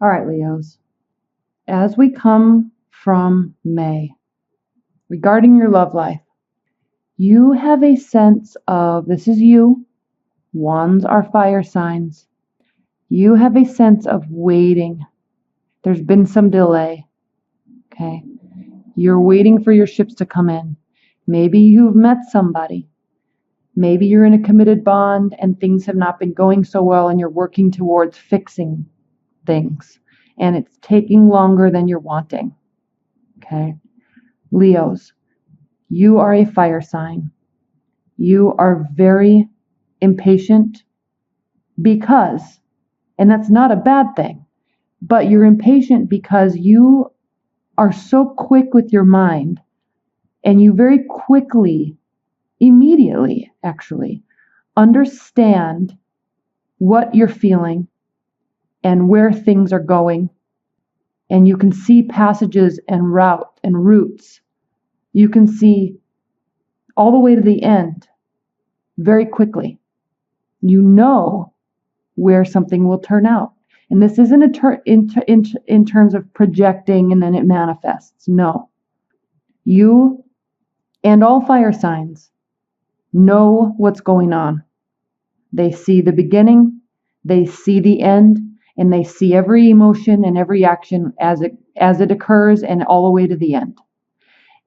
All right, Leos. As we come from May, regarding your love life, you have a sense of, this is you, wands are fire signs. You have a sense of waiting. There's been some delay, okay? You're waiting for your ships to come in. Maybe you've met somebody. Maybe you're in a committed bond and things have not been going so well and you're working towards fixing things. And it's taking longer than you're wanting, okay? Leos, you are a fire sign. You are very impatient because, and that's not a bad thing, but you're impatient because you are so quick with your mind and you very quickly, immediately actually, understand what you're feeling and where things are going. And you can see passages and routes. You can see all the way to the end very quickly. You know where something will turn out. And this isn't in terms of projecting and then it manifests. No. You and all fire signs know what's going on. They see the beginning, they see the end, and they see every emotion and every action as it occurs and all the way to the end.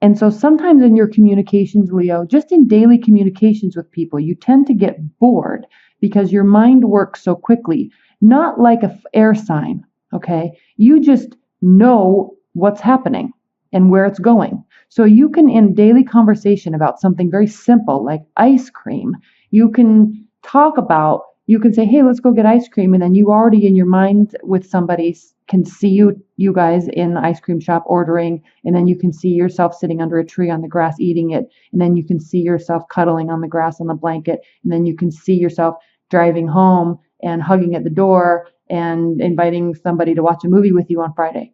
And so sometimes in your communications, Leo, just in daily communications with people, you tend to get bored because your mind works so quickly. Not like an air sign, okay? You just know what's happening and where it's going. So you can, in daily conversation about something very simple like ice cream, you can say, hey, let's go get ice cream. And then you already in your mind with somebody can see you guys in the ice cream shop ordering. And then you can see yourself sitting under a tree on the grass eating it. And then you can see yourself cuddling on the grass on the blanket. And then you can see yourself driving home and hugging at the door and inviting somebody to watch a movie with you on Friday.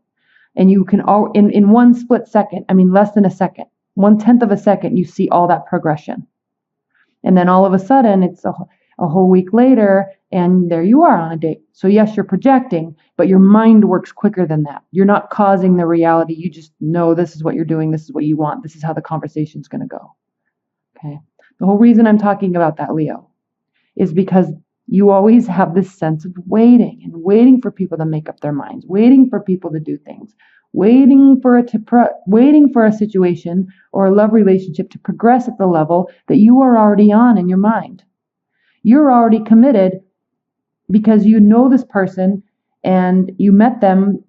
And you can all in one split second, less than a second, 1/10 of a second, you see all that progression. And then all of a sudden it's a whole week later and there you are on a date. So yes, you're projecting, but your mind works quicker than that. You're not causing the reality. You just know this is what you're doing. This is what you want. This is how the conversation's going to go. Okay. The whole reason I'm talking about that, Leo, is because you always have this sense of waiting for people to make up their minds, waiting for people to do things, waiting for a situation or a love relationship to progress at the level that you are already on in your mind. You're already committed because you know this person and you met them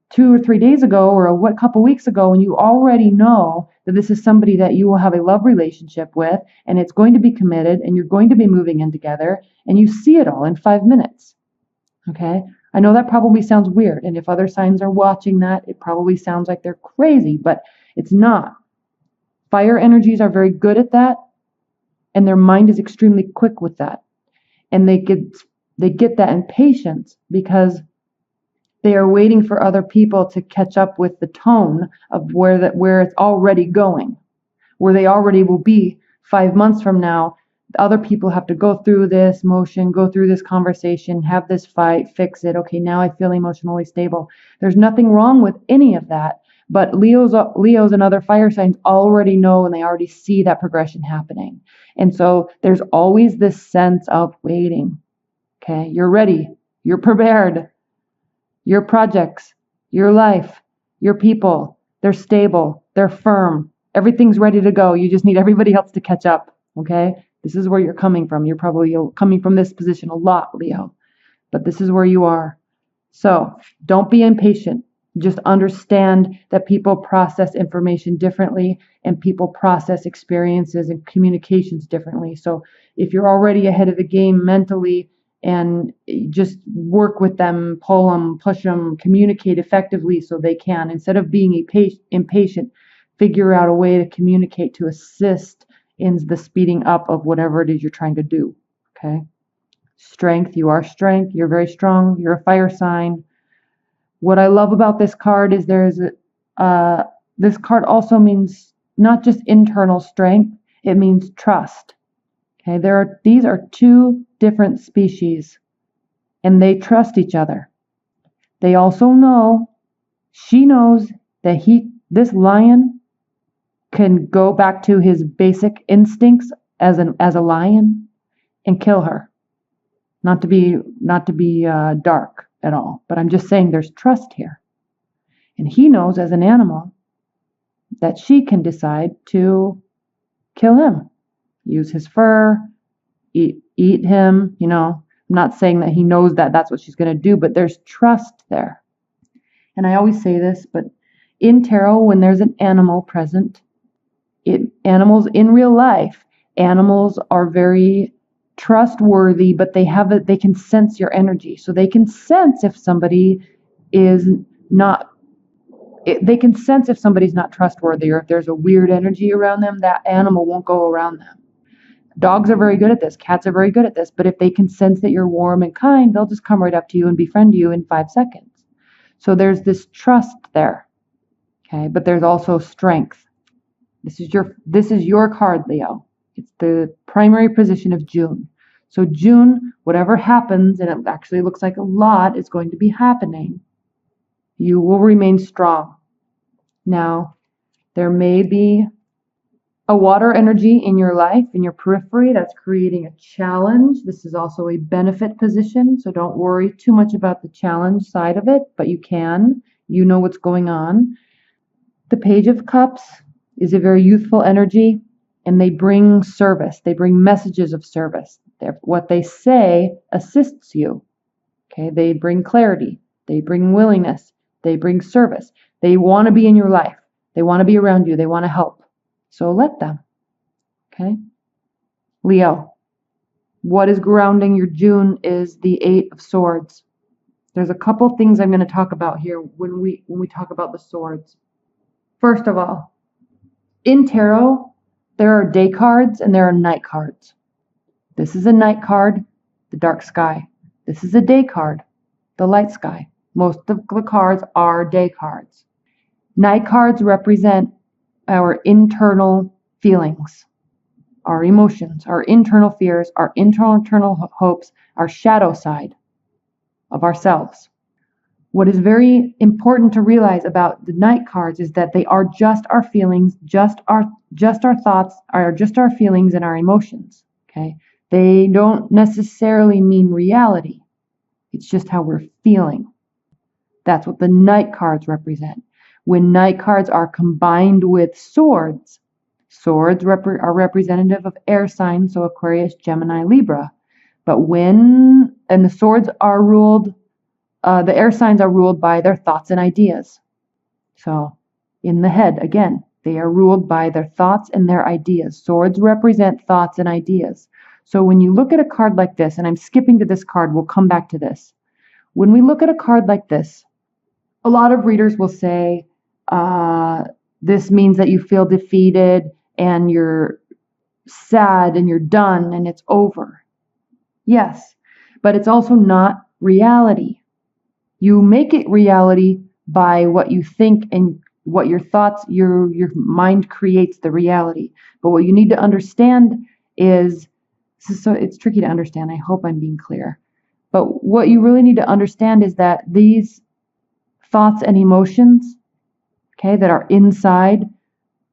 2 or 3 days ago or a couple weeks ago, and you already know that this is somebody that you will have a love relationship with, and it's going to be committed, and you're going to be moving in together, and you see it all in 5 minutes. Okay? I know that probably sounds weird, and if other signs are watching that, it probably sounds like they're crazy, but it's not. Fire energies are very good at that, and their mind is extremely quick with that. And they get that impatience because they are waiting for other people to catch up with the tone of where it's already going, where they already will be 5 months from now. Other people have to go through this motion, go through this conversation, have this fight, fix it. Okay, now I feel emotionally stable. There's nothing wrong with any of that. But Leos and other fire signs already know and they already see that progression happening. And so there's always this sense of waiting. Okay, you're ready. You're prepared. Your projects, your life, your people, they're stable. They're firm. Everything's ready to go. You just need everybody else to catch up. Okay, this is where you're coming from. You're probably coming from this position a lot, Leo. But this is where you are. So don't be impatient. Just understand that people process information differently and people process experiences and communications differently. So if you're already ahead of the game mentally and just work with them, pull them, push them, communicate effectively so they can, instead of being impatient, figure out a way to communicate to assist in the speeding up of whatever it is you're trying to do. Okay. Strength, you are strength. You're very strong. You're a fire sign. What I love about this card is this card also means not just internal strength, it means trust. Okay, these are two different species and they trust each other. They also know, she knows that this lion can go back to his basic instincts as a lion and kill her. Not to be dark at all, but I'm just saying there's trust here. And he knows as an animal that she can decide to kill him, use his fur, eat him, you know. I'm not saying that he knows that that's what she's going to do, but there's trust there. And I always say this, but in tarot, when there's an animal present, animals in real life, animals are very trustworthy, but they can sense your energy. So they can sense if somebody is not, they can sense if somebody's not trustworthy, or if there's a weird energy around them, that animal won't go around them. Dogs are very good at this. Cats are very good at this. But if they can sense that you're warm and kind, they'll just come right up to you and befriend you in 5 seconds. So there's this trust there. Okay, but there's also strength. This is your card, Leo. It's the primary position of June. So June, whatever happens, and it actually looks like a lot is going to be happening, you will remain strong. Now, there may be a water energy in your life, in your periphery, that's creating a challenge. This is also a benefit position, so don't worry too much about the challenge side of it, but you know what's going on. The Page of Cups is a very youthful energy, and they bring service. They bring messages of service. What they say assists you. Okay, they bring clarity. They bring willingness. They bring service. They want to be in your life. They want to be around you. They want to help. So let them. Okay? Leo, what is grounding your June is the 8 of Swords. There's a couple things I'm going to talk about here when we talk about the swords. First of all, in tarot, there are day cards and there are night cards. This is a night card, the dark sky. This is a day card, the light sky. Most of the cards are day cards. Night cards represent our internal feelings, our emotions, our internal fears, our internal hopes, our shadow side of ourselves. What is very important to realize about the night cards is that they are just our feelings, just our thoughts, are just our feelings and our emotions. Okay? They don't necessarily mean reality. It's just how we're feeling. That's what the night cards represent. When night cards are combined with swords, swords are representative of air signs, so Aquarius, Gemini, Libra. But the swords are ruled, the air signs are ruled by their thoughts and ideas. So in the head, again, they are ruled by their thoughts and their ideas. Swords represent thoughts and ideas. So when you look at a card like this, and I'm skipping to this card, we'll come back to this. When we look at a card like this, a lot of readers will say, this means that you feel defeated and you're sad and you're done and it's over. Yes, but it's also not reality. You make it reality by what you think and what your thoughts, your mind creates the reality. But what you need to understand is, so it's tricky to understand. I hope I'm being clear. But what you really need to understand is that these thoughts and emotions, okay, that are inside,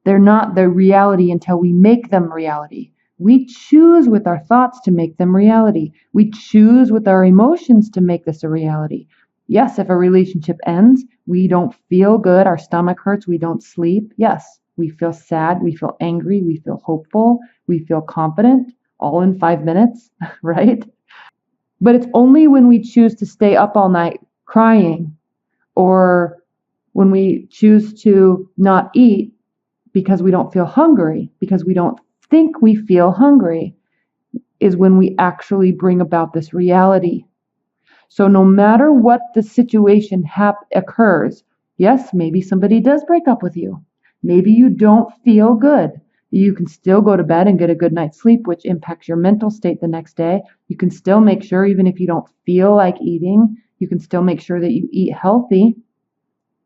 they're not the reality until we make them reality. We choose with our thoughts to make them reality. We choose with our emotions to make this a reality. Yes, if a relationship ends, we don't feel good, our stomach hurts, we don't sleep. Yes, we feel sad, we feel angry, we feel hopeful, we feel confident, all in 5 minutes, right? But it's only when we choose to stay up all night crying, or when we choose to not eat because we don't feel hungry, because we don't think we feel hungry, is when we actually bring about this reality. So no matter what the situation occurs, yes, maybe somebody does break up with you. Maybe you don't feel good. You can still go to bed and get a good night's sleep, which impacts your mental state the next day. You can still make sure, even if you don't feel like eating, you can still make sure that you eat healthy.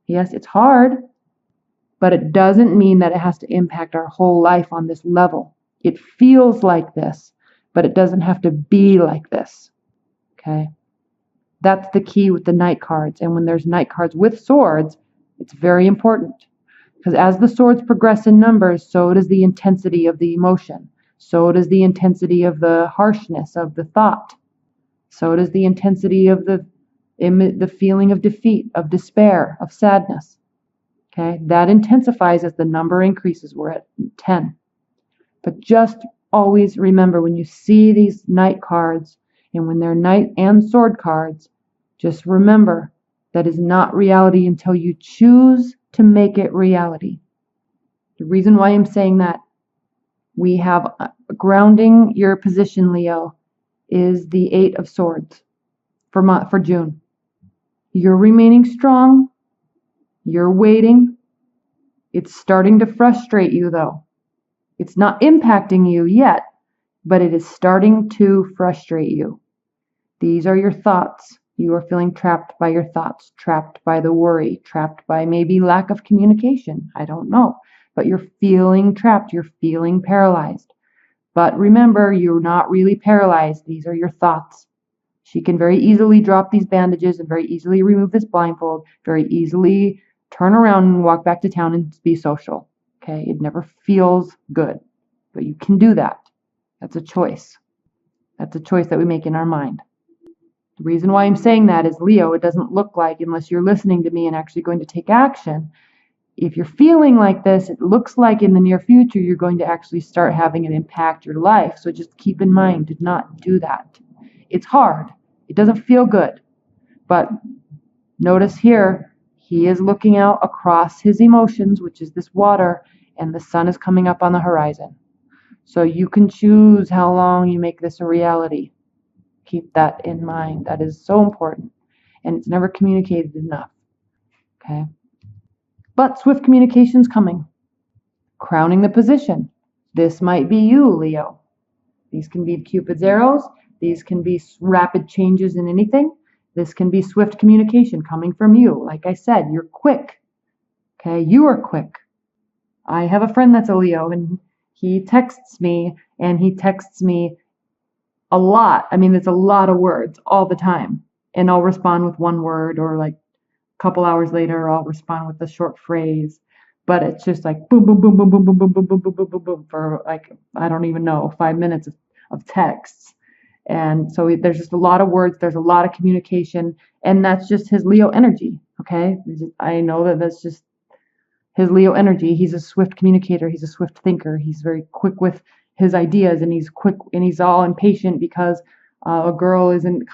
Yes, it's hard, but it doesn't mean that it has to impact our whole life on this level. It feels like this, but it doesn't have to be like this. Okay? That's the key with the Knight cards. And when there's Knight cards with swords, it's very important. Because as the swords progress in numbers, so does the intensity of the emotion. So does the intensity of the harshness of the thought. So does the intensity of the feeling of defeat, of despair, of sadness. Okay, that intensifies as the number increases. We're at 10. But just always remember, when you see these Knight cards, and when they're Knight and sword cards, just remember that is not reality until you choose to make it reality. The reason why I'm saying that, we have grounding your position, Leo, is the 8 of Swords for June. You're remaining strong. You're waiting. It's starting to frustrate you, though. It's not impacting you yet, but it is starting to frustrate you. These are your thoughts. You are feeling trapped by your thoughts, trapped by the worry, trapped by maybe lack of communication. I don't know. But you're feeling trapped. You're feeling paralyzed. But remember, you're not really paralyzed. These are your thoughts. She can very easily drop these bandages and very easily remove this blindfold, very easily turn around and walk back to town and be social. Okay? It never feels good. But you can do that. That's a choice. That's a choice that we make in our mind. The reason why I'm saying that is, Leo, it doesn't look like, unless you're listening to me and actually going to take action, if you're feeling like this, it looks like in the near future you're going to actually start having it impact your life. So just keep in mind, do not do that. It's hard. It doesn't feel good. But notice here, he is looking out across his emotions, which is this water, and the sun is coming up on the horizon. So you can choose how long you make this a reality. Keep that in mind. That is so important. And it's never communicated enough. Okay? But swift communication's coming. Crowning the position. This might be you, Leo. These can be Cupid's arrows. These can be rapid changes in anything. This can be swift communication coming from you. Like I said, you're quick. Okay? You are quick. I have a friend that's a Leo, and he texts me, a lot. I mean, it's a lot of words all the time. And I'll respond with one word, or like a couple hours later, I'll respond with a short phrase. But it's just like boom, boom, boom, boom, boom, boom, boom, boom, boom, boom, boom, boom, boom, for like, I don't even know, 5 minutes of texts. And so there's just a lot of words. There's a lot of communication. And that's just his Leo energy. Okay. I know that that's just his Leo energy. He's a swift communicator. He's a swift thinker. He's very quick with his ideas, and he's quick, and he's all impatient because a girl isn't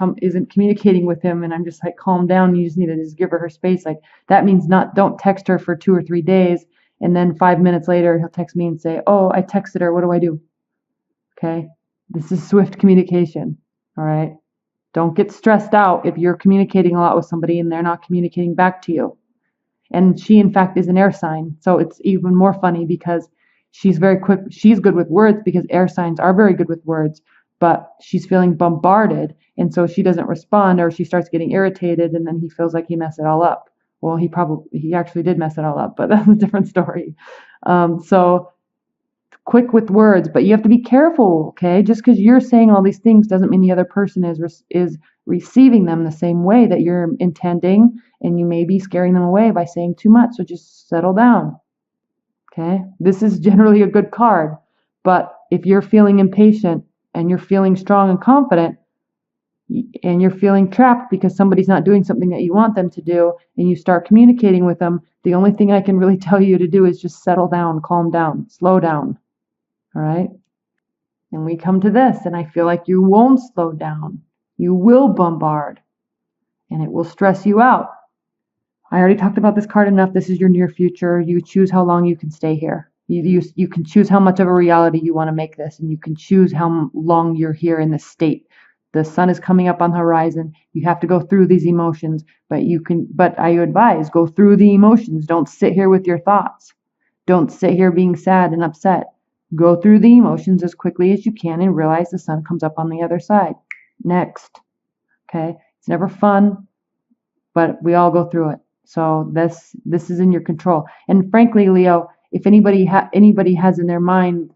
communicating with him. And I'm just like, calm down. You just need to just give her space. Like, that means don't text her for 2 or 3 days. And then 5 minutes later, he'll text me and say, oh, I texted her. What do I do? Okay. This is swift communication. All right. Don't get stressed out if you're communicating a lot with somebody and they're not communicating back to you. And she, in fact, is an air sign. So it's even more funny because she's very quick. She's good with words because air signs are very good with words, but she's feeling bombarded. And so she doesn't respond, or she starts getting irritated, and then he feels like he messed it all up. Well, he actually did mess it all up, but that's a different story. So quick with words, but you have to be careful, okay? Just because you're saying all these things doesn't mean the other person is receiving them the same way that you're intending, and you may be scaring them away by saying too much. So just settle down, okay? This is generally a good card, but if you're feeling impatient and you're feeling strong and confident, and you're feeling trapped because somebody's not doing something that you want them to do, and you start communicating with them, the only thing I can really tell you to do is just settle down, calm down, slow down. All right? And we come to this, and I feel like you won't slow down. You will bombard, and it will stress you out. I already talked about this card enough. This is your near future. You choose how long you can stay here. You can choose how much of a reality you want to make this, and you can choose how long you're here in this state. The sun is coming up on the horizon. You have to go through these emotions, but I advise, go through the emotions. Don't sit here with your thoughts. Don't sit here being sad and upset. Go through the emotions as quickly as you can and realize the sun comes up on the other side. Next. Okay? It's never fun, but we all go through it. So this is in your control. And frankly, Leo, if anybody has in their mind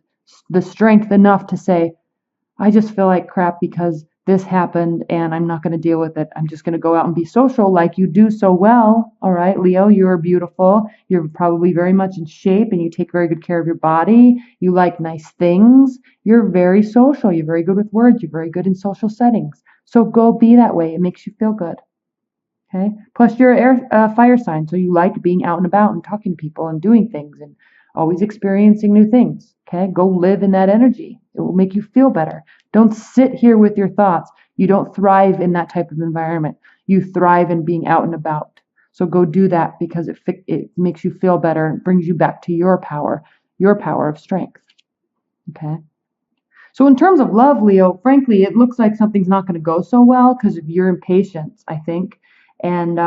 the strength enough to say, I just feel like crap because this happened and I'm not going to deal with it. I'm just going to go out and be social like you do so well. All right, Leo, you're beautiful. You're probably very much in shape and you take very good care of your body. You like nice things. You're very social. You're very good with words. You're very good in social settings. So go be that way. It makes you feel good. Okay. Plus you're fire sign. So you like being out and about and talking to people and doing things and always experiencing new things. Okay. Go live in that energy. It will make you feel better. Don't sit here with your thoughts. You don't thrive in that type of environment. You thrive in being out and about. So go do that because it makes you feel better and brings you back to your power of strength. Okay. So in terms of love, Leo, frankly, it looks like something's not going to go so well because of your impatience, I think. And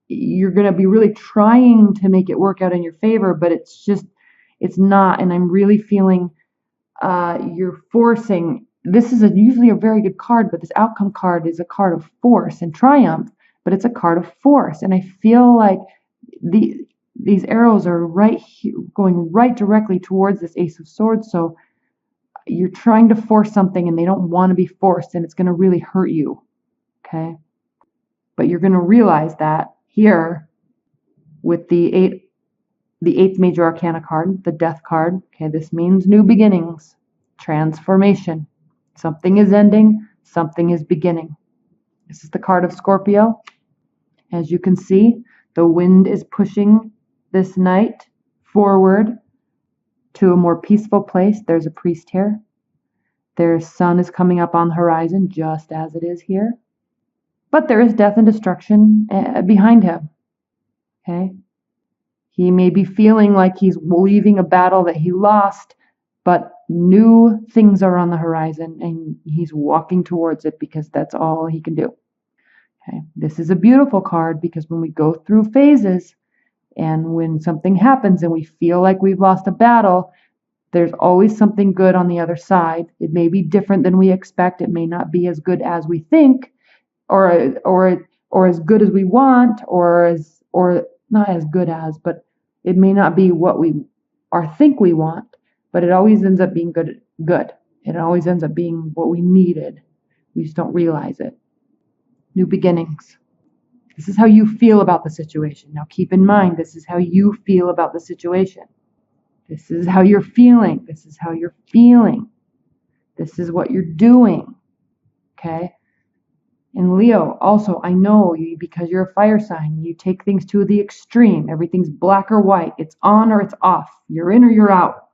you're going to be really trying to make it work out in your favor, but it's not. And I'm really feeling you're forcing. This is usually a very good card, but this outcome card is a card of force and triumph, but it's a card of force. And I feel like these arrows are right here, going right directly towards this Ace of Swords. So you're trying to force something and they don't want to be forced and it's going to really hurt you. Okay. But you're going to realize that here with the eighth major arcana card, the death card. Okay. This means new beginnings, transformation. Something is ending. Something is beginning. This is the card of Scorpio. As you can see, the wind is pushing this night forward to a more peaceful place. There's a priest here. Their sun is coming up on the horizon just as it is here. But there is death and destruction behind him. Okay? He may be feeling like he's leaving a battle that he lost, but new things are on the horizon and he's walking towards it because that's all he can do. Okay? This is a beautiful card because when we go through phases and when something happens and we feel like we've lost a battle, there's always something good on the other side. It may be different than we expect. It may not be as good as we think, or as good as we want, or not as good as, but it may not be what we think we want. But it always ends up being good. It always ends up being what we needed. We just don't realize it. New beginnings. This is how you feel about the situation. Now keep in mind, this is how you feel about the situation. This is how you're feeling. This is how you're feeling. This is what you're doing. Okay? And Leo, also, I know you because you're a fire sign. You take things to the extreme. Everything's black or white. It's on or it's off. You're in or you're out.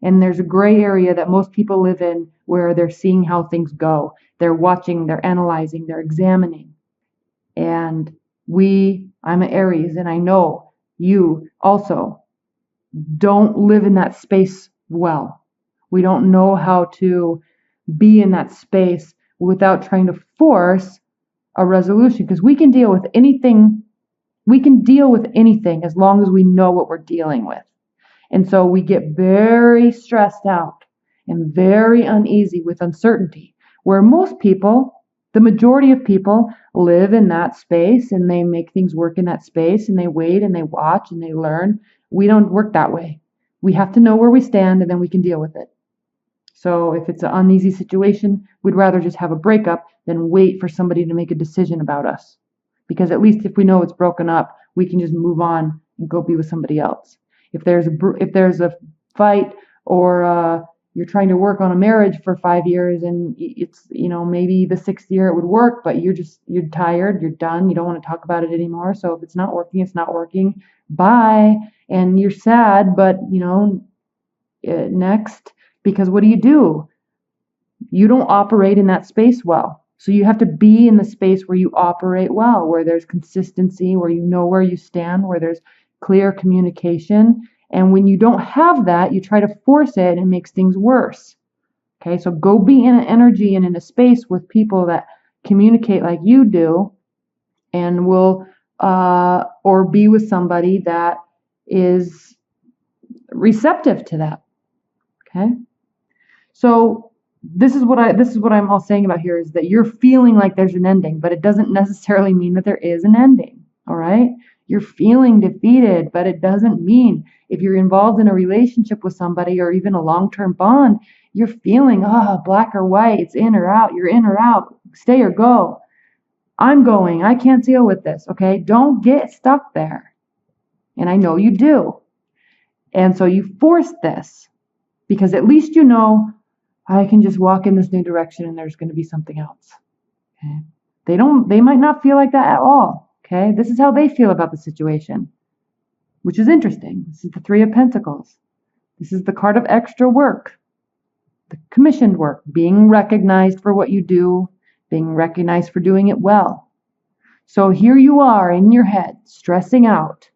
And there's a gray area that most people live in where they're seeing how things go. They're watching, they're analyzing, they're examining. And I'm an Aries, and I know you also don't live in that space well. We don't know how to be in that space without trying to force a resolution, because we can deal with anything. We can deal with anything as long as we know what we're dealing with. And so we get very stressed out and very uneasy with uncertainty, where most people, the majority of people, live in that space and they make things work in that space and they wait and they watch and they learn. We don't work that way. We have to know where we stand and then we can deal with it. So if it's an uneasy situation, we'd rather just have a breakup than wait for somebody to make a decision about us. Because at least if we know it's broken up, we can just move on and go be with somebody else. If there's a fight or you're trying to work on a marriage for 5 years and it's, maybe the 6th year it would work, but you're tired, you're done, you don't want to talk about it anymore. So if it's not working, it's not working. Bye. And you're sad, but next, because what do? You don't operate in that space well. So you have to be in the space where you operate well, where there's consistency, where you know where you stand, where there's clear communication. And when you don't have that, you try to force it and it makes things worse. Okay, so go be in an energy and in a space with people that communicate like you do, and will or be with somebody that is receptive to that. Okay, so this is what I'm all saying about here, is that you're feeling like there's an ending, but it doesn't necessarily mean that there is an ending. All right, you're feeling defeated, but it doesn't mean, if you're involved in a relationship with somebody or even a long-term bond, you're feeling, black or white, it's in or out, you're in or out, stay or go. I'm going, I can't deal with this, okay? Don't get stuck there. And I know you do. And so you force this because at least you know I can just walk in this new direction and there's going to be something else. Okay? They might not feel like that at all. Okay? This is how they feel about the situation, which is interesting. This is the Three of Pentacles. This is the card of extra work, the commissioned work, being recognized for what you do, being recognized for doing it well. So here you are in your head, stressing out.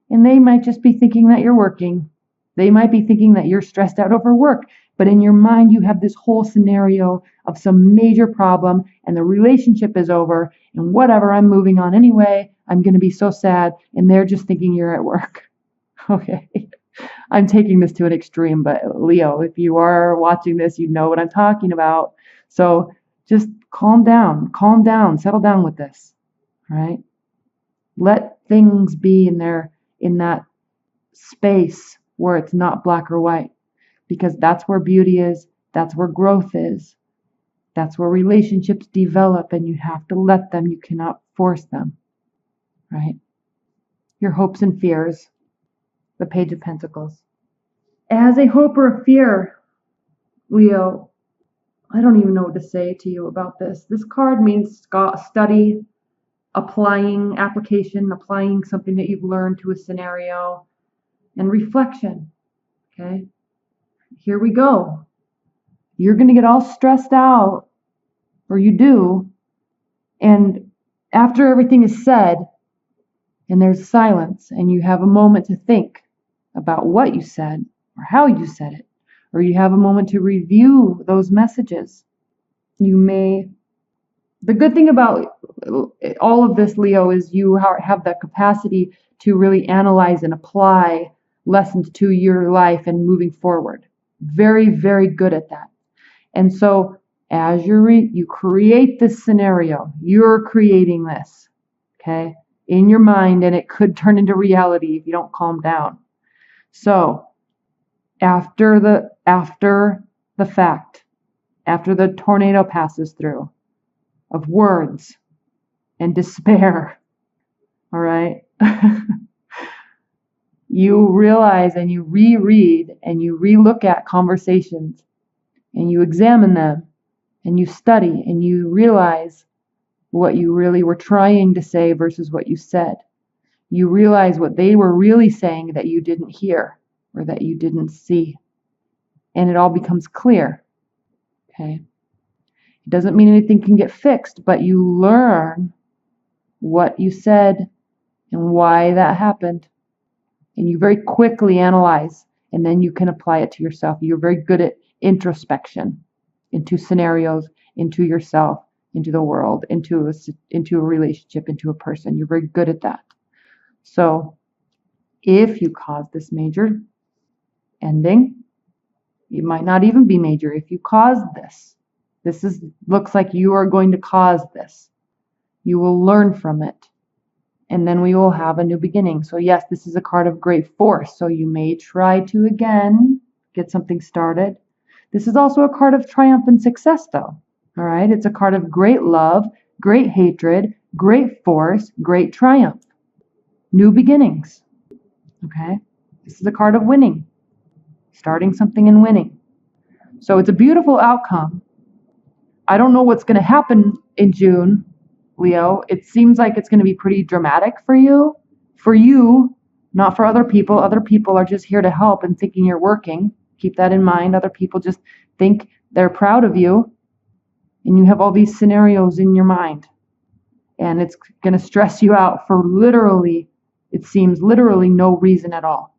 And they might just be thinking that you're working. They might be thinking that you're stressed out over work. But in your mind, you have this whole scenario of some major problem and the relationship is over. And whatever, I'm moving on anyway. I'm going to be so sad. And they're just thinking you're at work. Okay. I'm taking this to an extreme. But Leo, if you are watching this, you know what I'm talking about. So just calm down, settle down with this. All right. Let things be in that space where it's not black or white, because that's where beauty is. That's where growth is. That's where relationships develop, and you have to let them. You cannot force them. Right? Your hopes and fears. The Page of Pentacles. As a hope or a fear, Leo, I don't even know what to say to you about this. This card means study, application, applying something that you've learned to a scenario, and reflection. Okay? Here we go. You're going to get all stressed out, or you do, and after everything is said, and there's silence, and you have a moment to think about what you said, or how you said it, or you have a moment to review those messages. The good thing about all of this, Leo, is you have that capacity to really analyze and apply lessons to your life and moving forward. Very, very good at that. And so as you create this scenario, you're creating this, okay, in your mind, and it could turn into reality if you don't calm down. So after the fact, after the tornado passes through of words and despair, all right, you realize and you reread and you relook at conversations and you examine them and you study and you realize what you really were trying to say versus what you said. You realize what they were really saying that you didn't hear or that you didn't see. And it all becomes clear. Okay? It doesn't mean anything can get fixed, but you learn what you said and why that happened. And you very quickly analyze, and then you can apply it to yourself. You're very good at introspection into scenarios, into yourself, into the world, into a relationship, into a person. You're very good at that. So if you cause this major ending, it might not even be major. If you cause this looks like you are going to cause this. You will learn from it. And then we will have a new beginning. So yes, this is a card of great force. So you may try to again get something started. This is also a card of triumph and success though. All right. It's a card of great love, great hatred, great force, great triumph. New beginnings. Okay. This is a card of winning. Starting something and winning. So it's a beautiful outcome. I don't know what's going to happen in June, Leo. It seems like it's going to be pretty dramatic for you. For you, not for other people. Other people are just here to help and thinking you're working. Keep that in mind. Other people just think they're proud of you. And you have all these scenarios in your mind. And it's going to stress you out for literally, it seems literally no reason at all.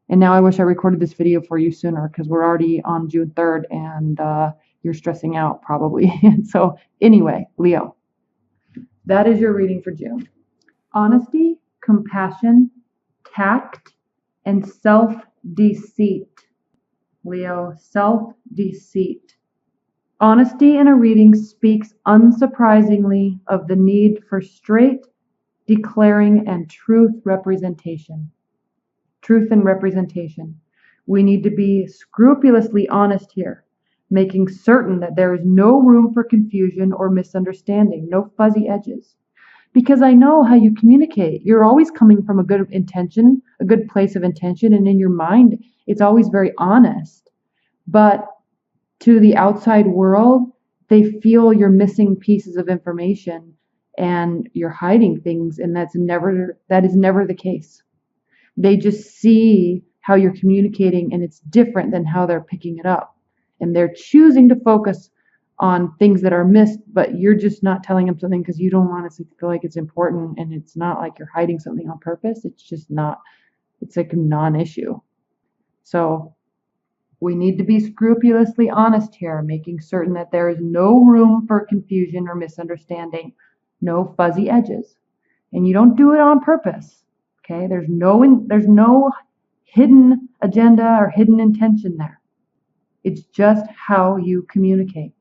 And now I wish I recorded this video for you sooner because we're already on June 3rd and you're stressing out probably. And so anyway, Leo, that is your reading for June. Honesty, compassion, tact, and self-deceit. Leo, self-deceit. Honesty in a reading speaks unsurprisingly of the need for straight, declaring, and truth representation. Truth and representation. We need to be scrupulously honest here, making certain that there is no room for confusion or misunderstanding, no fuzzy edges. Because I know how you communicate. You're always coming from a good intention, a good place of intention, and in your mind, it's always very honest. But to the outside world, they feel you're missing pieces of information and you're hiding things, and that is never the case. They just see how you're communicating and it's different than how they're picking it up. And they're choosing to focus on things that are missed, but you're just not telling them something because you don't honestly feel like it's important, and it's not like you're hiding something on purpose. It's just not, it's like a non-issue. So we need to be scrupulously honest here, making certain that there is no room for confusion or misunderstanding, no fuzzy edges. And you don't do it on purpose. Okay? There's no hidden agenda or hidden intention there. It's just how you communicate.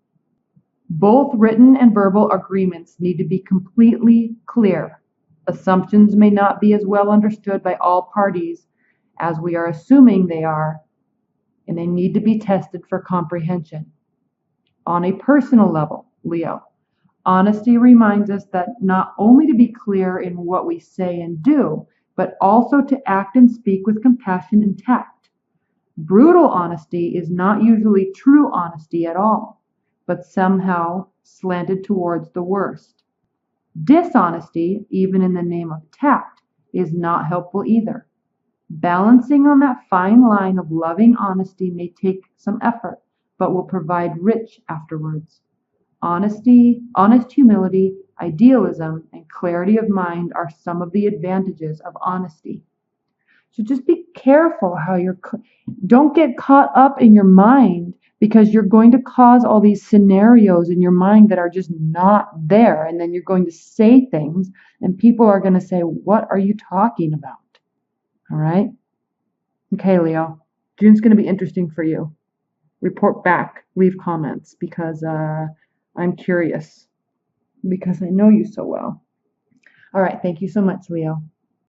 Both written and verbal agreements need to be completely clear. Assumptions may not be as well understood by all parties as we are assuming they are, and they need to be tested for comprehension. On a personal level, Leo, honesty reminds us that not only to be clear in what we say and do, but also to act and speak with compassion and tact. Brutal honesty is not usually true honesty at all, but somehow slanted towards the worst. Dishonesty, even in the name of tact, is not helpful either. Balancing on that fine line of loving honesty may take some effort, but will provide rich afterwards. Honesty, honest humility, idealism, and clarity of mind are some of the advantages of honesty. So just be careful how don't get caught up in your mind, because you're going to cause all these scenarios in your mind that are just not there. And then you're going to say things and people are going to say, what are you talking about? All right. Okay, Leo, June's going to be interesting for you. Report back, leave comments, because I'm curious, because I know you so well. All right. Thank you so much, Leo.